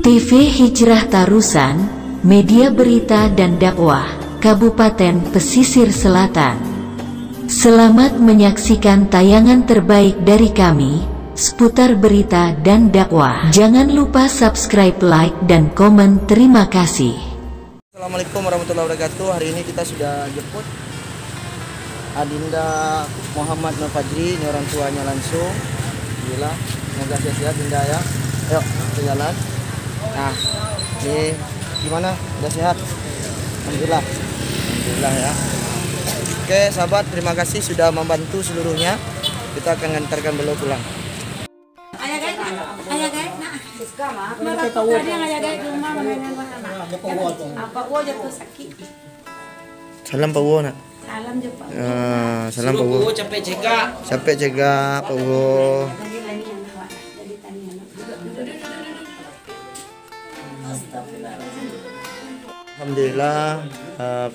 TV Hijrah Tarusan, media berita dan dakwah, Kabupaten Pesisir Selatan. Selamat menyaksikan tayangan terbaik dari kami, seputar berita dan dakwah. Jangan lupa subscribe, like, dan komen. Terima kasih. Assalamualaikum warahmatullahi wabarakatuh. Hari ini kita sudah jemput Adinda Muhammad Nur Fajri, ini orang tuanya langsung. Alhamdulillah, semoga sehat-sehat Dinda ya. Yuk, kita jalan. Nah, ini gimana? Udah sehat? Alhamdulillah. Alhamdulillah ya. Oke, sahabat, terima kasih sudah membantu seluruhnya. Kita akan mengantarkan beliau pulang. Ayah guys, nah. Maka tadi yang ayah guys rumah mainan mana? Apa gua jatuh sakit. Salam Pak Wo nak. Salam je Pak. Salam Pak Wo. Capek cegah. Capek cegah Pak Wo. Alhamdulillah,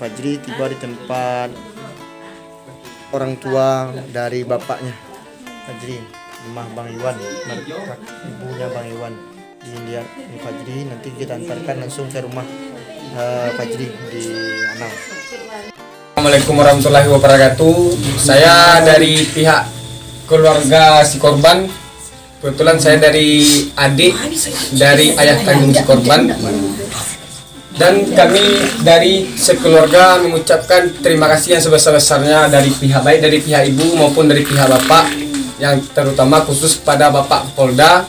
Fajri tiba di tempat orang tua dari bapaknya. Fajri, rumah Bang Iwan, ibunya Bang Iwan. Dilihat Fajri, nanti kita antarkan langsung ke rumah Fajri di Anau. Assalamualaikum warahmatullahi wabarakatuh. Saya dari pihak keluarga si korban. Kebetulan saya dari adik dari ayah kandung si korban. Dan kami dari sekeluarga mengucapkan terima kasih yang sebesar-besarnya dari pihak baik dari pihak ibu maupun dari pihak bapak, yang terutama khusus kepada Bapak Polda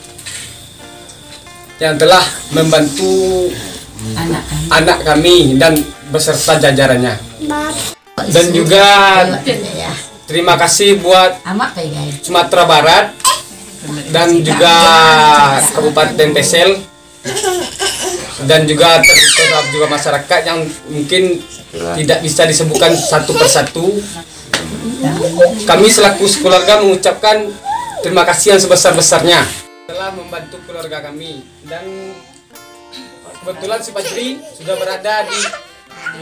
yang telah membantu anak kami dan beserta jajarannya. Dan juga terima kasih buat Sumatera Barat dan juga Kabupaten Pesel dan juga terhadap juga masyarakat yang mungkin tidak bisa disebutkan satu persatu. Kami selaku sekeluarga mengucapkan terima kasih yang sebesar-besarnya telah membantu keluarga kami. Dan kebetulan si Fajri sudah berada di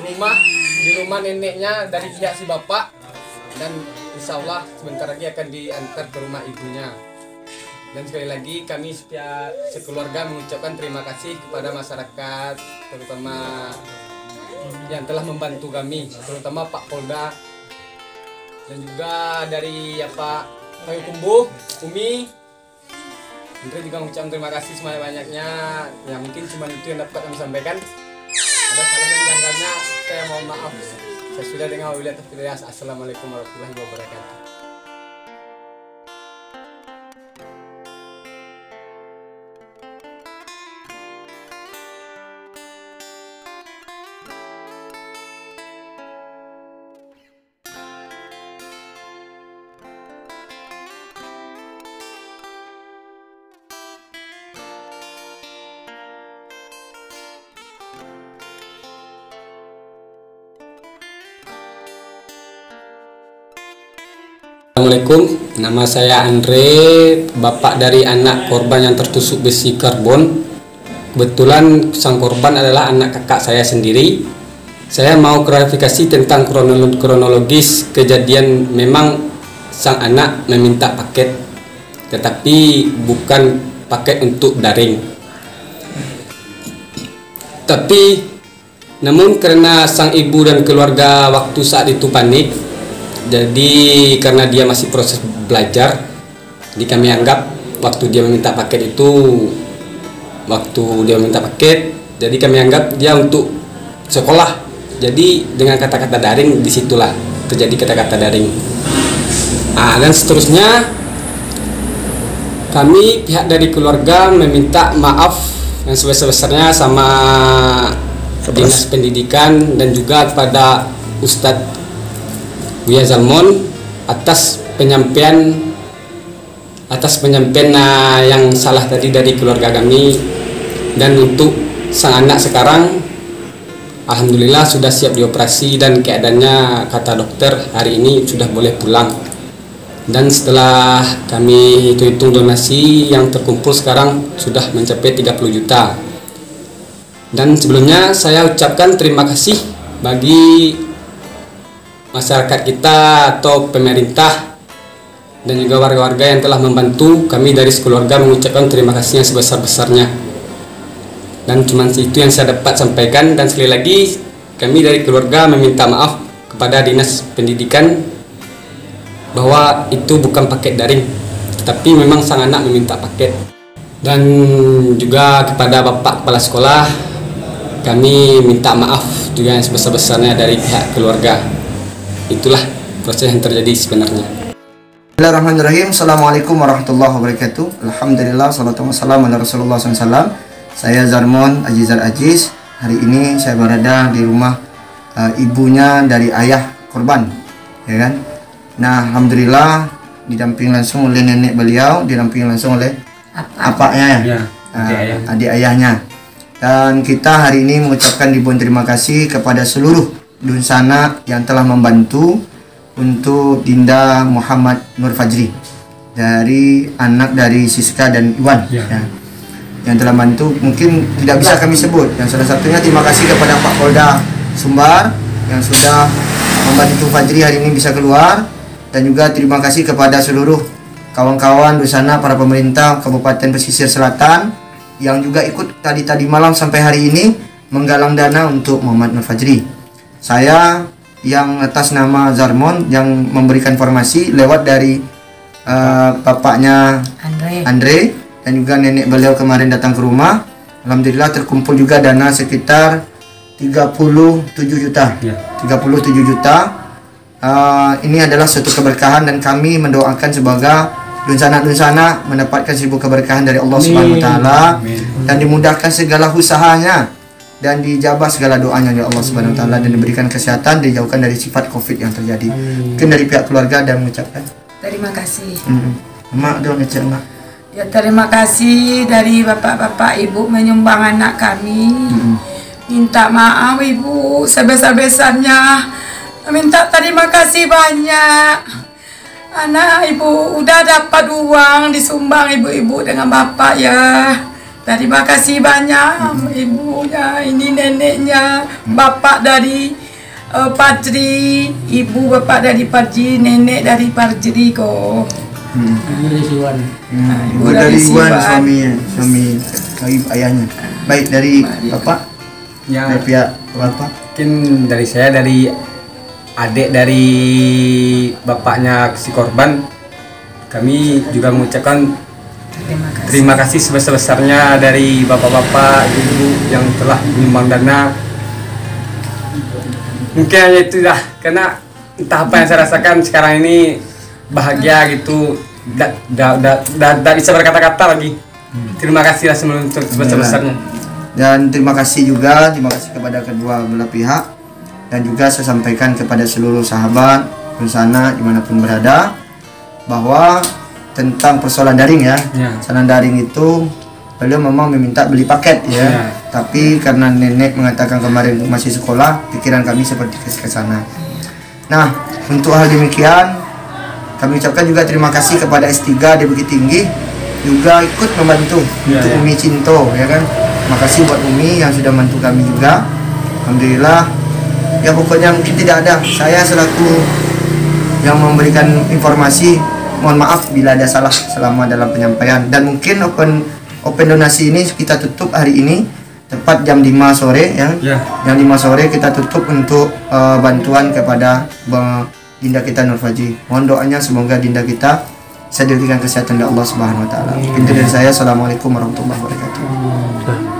rumah neneknya dari pihak si bapak, dan insya Allah sebentar lagi akan diantar ke rumah ibunya. Dan sekali lagi kami sekeluarga mengucapkan terima kasih kepada masyarakat, terutama yang telah membantu kami, terutama Pak Polda dan juga dari Kayu Kumbuh, Umi. Andre juga mengucapkan terima kasih sebanyak-banyaknya. Ya mungkin cuma itu yang dapat kami sampaikan. Ada salah dan janggalnya, saya mohon maaf. Saya sudah dengar wabillahi taufiq. Assalamualaikum warahmatullahi wabarakatuh. Assalamualaikum, nama saya Andre, bapak dari anak korban yang tertusuk besi karbon. Kebetulan sang korban adalah anak kakak saya sendiri. Saya mau klarifikasi tentang kronologis kejadian. Memang sang anak meminta paket, tetapi bukan paket untuk daring. Namun karena sang ibu dan keluarga waktu saat itu panik, jadi karena dia masih proses belajar, jadi kami anggap waktu dia meminta paket, jadi kami anggap dia untuk sekolah. Jadi dengan kata-kata daring, disitulah terjadi kata-kata daring. Dan seterusnya kami pihak dari keluarga meminta maaf yang sebesar-besarnya sama Dinas Pendidikan dan juga kepada Ustadz Buya Zalmon atas penyampaian yang salah tadi dari keluarga kami. Dan untuk sang anak sekarang alhamdulillah sudah siap dioperasi dan keadaannya kata dokter hari ini sudah boleh pulang. Dan setelah kami hitung donasi yang terkumpul sekarang sudah mencapai 30 juta. Dan sebelumnya saya ucapkan terima kasih bagi masyarakat kita atau pemerintah dan juga warga-warga yang telah membantu kami. Dari sekeluarga mengucapkan terima kasih yang sebesar-besarnya. Dan cuma itu yang saya dapat sampaikan. Dan sekali lagi kami dari keluarga meminta maaf kepada Dinas Pendidikan bahwa itu bukan paket daring, tapi memang sang anak meminta paket. Dan juga kepada Bapak Kepala Sekolah kami minta maaf juga yang sebesar-besarnya dari pihak keluarga. Itulah proses yang terjadi sebenarnya. Bismillahirrahmanirrahim. Assalamualaikum warahmatullahi wabarakatuh. Alhamdulillah, salatu wassalamu ala Rasulullah SAW. Saya Zarmon Ajizar Aziz. Hari ini saya berada di rumah ibunya dari ayah korban, ya kan? Nah, alhamdulillah didampingi langsung oleh nenek beliau, didampingi langsung oleh apaknya, adik ayahnya. Dan kita hari ini mengucapkan ribuan terima kasih kepada seluruh dunsana yang telah membantu untuk Dinda Muhammad Nur Fajri, dari anak dari Siska dan Iwan, ya, yang telah bantu. Mungkin tidak bisa kami sebut. Yang salah satunya terima kasih kepada Pak Polda Sumbar yang sudah membantu Fajri hari ini bisa keluar, dan juga terima kasih kepada seluruh kawan-kawan di sana, para pemerintah Kabupaten Pesisir Selatan yang juga ikut tadi malam sampai hari ini menggalang dana untuk Muhammad Nur Fajri. Saya yang atas nama Zarmon yang memberikan informasi lewat dari bapaknya Andre dan juga nenek beliau kemarin datang ke rumah. Alhamdulillah terkumpul juga dana sekitar 37 juta. 37 juta. Ini adalah suatu keberkahan dan kami mendoakan semoga dunsana-dunsana mendapatkan seribu keberkahan dari Allah Subhanahu wa taala dan dimudahkan segala usahanya dan dijabah segala doanya oleh Allah Subhanahu wa taala dan diberikan kesehatan, dijauhkan dari sifat Covid yang terjadi. Mungkin dari pihak keluarga dan mengucapkan Terima kasih. Mak doa ngecek mak. Ya, terima kasih dari bapak-bapak ibu menyumbang anak kami. Minta maaf ibu sebesar-besarnya. Minta terima kasih banyak. Anak ibu udah dapat uang disumbang ibu-ibu dengan bapak ya. Terima kasih banyak ibunya, ini neneknya, bapak dari Fajri, ibu bapak dari Fajri, nenek dari Fajri kok. Ibu dari Iwan, suami ayahnya. Baik, dari bapak, Ya, dari pihak bapak. mungkin dari saya, dari adik dari bapaknya si korban, kami juga mengucapkan terima kasih sebesar-besarnya dari bapak-bapak, ibu yang telah menyumbang dana. Mungkin hanya itu dah, karena entah apa yang saya rasakan sekarang ini bahagia gitu, tidak bisa berkata-kata lagi. Terima kasih lah sebesar-besarnya. Dan terima kasih kepada kedua belah pihak, dan juga saya sampaikan kepada seluruh sahabat bersana dimanapun berada bahwa tentang persoalan daring ya. Persoalan daring itu beliau memang meminta beli paket ya. Tapi karena nenek mengatakan kemarin masih sekolah, pikiran kami seperti ke sana. Nah, untuk hal demikian kami ucapkan juga terima kasih kepada S3 di Bukit Tinggi juga ikut membantu untuk Umi Cinto, ya kan. Terima kasih buat Umi yang sudah membantu kami juga. Alhamdulillah. Ya pokoknya mungkin tidak ada, saya selaku yang memberikan informasi, mohon maaf bila ada salah selama dalam penyampaian. Dan mungkin open donasi ini kita tutup hari ini tepat jam 5 sore ya. Jam 5 sore kita tutup untuk bantuan kepada Dinda kita Nur Fajri. Mohon doanya semoga Dinda kita bisa diberikan kesehatan dari Allah Subhanahu wa taala. Itu dari saya. Assalamualaikum warahmatullahi wabarakatuh.